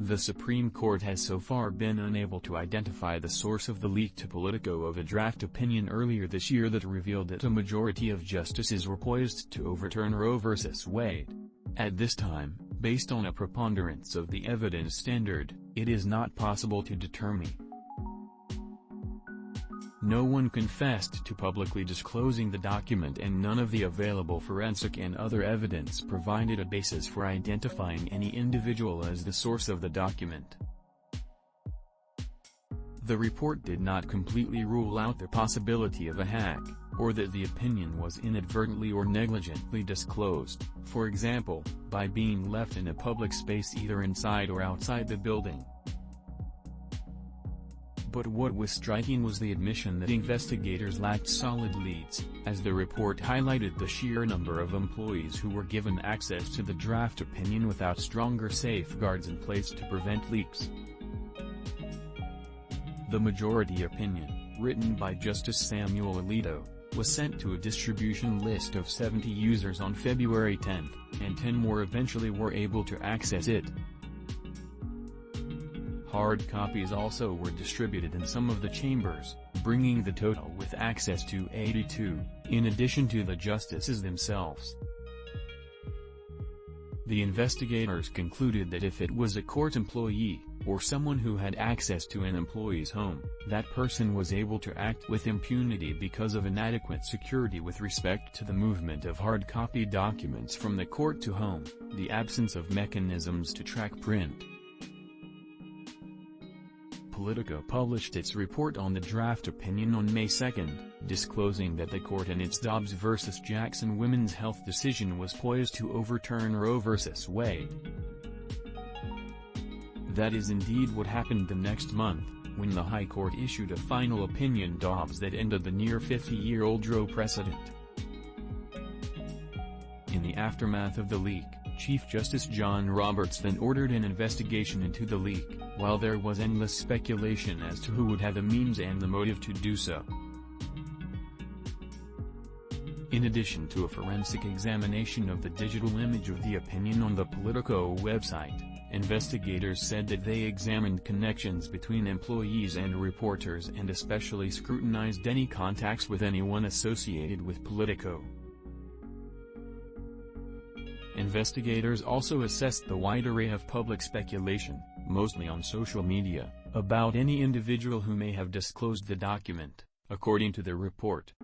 The Supreme Court has so far been unable to identify the source of the leak to Politico of a draft opinion earlier this year that revealed that a majority of justices were poised to overturn Roe v. Wade. At this time, based on a preponderance of the evidence standard, it is not possible to determine. No one confessed to publicly disclosing the document, and none of the available forensic and other evidence provided a basis for identifying any individual as the source of the document. The report did not completely rule out the possibility of a hack, or that the opinion was inadvertently or negligently disclosed, for example, by being left in a public space either inside or outside the building. But what was striking was the admission that investigators lacked solid leads, as the report highlighted the sheer number of employees who were given access to the draft opinion without stronger safeguards in place to prevent leaks. The majority opinion, written by Justice Samuel Alito, was sent to a distribution list of 70 users on February 10, and 10 more eventually were able to access it. Hard copies also were distributed in some of the chambers, bringing the total with access to 82, in addition to the justices themselves. The investigators concluded that if it was a court employee, or someone who had access to an employee's home, that person was able to act with impunity because of inadequate security with respect to the movement of hard copy documents from the court to home, the absence of mechanisms to track print. Politico published its report on the draft opinion on May 2, disclosing that the court in its Dobbs v. Jackson women's health decision was poised to overturn Roe v. Wade. That is indeed what happened the next month, when the High Court issued a final opinion Dobbs that ended the near 50-year-old Roe precedent. In the aftermath of the leak, Chief Justice John Roberts then ordered an investigation into the leak, while there was endless speculation as to who would have the means and the motive to do so. In addition to a forensic examination of the digital image of the opinion on the Politico website, investigators said that they examined connections between employees and reporters and especially scrutinized any contacts with anyone associated with Politico. Investigators also assessed the wide array of public speculation, mostly on social media, about any individual who may have disclosed the document, according to the report.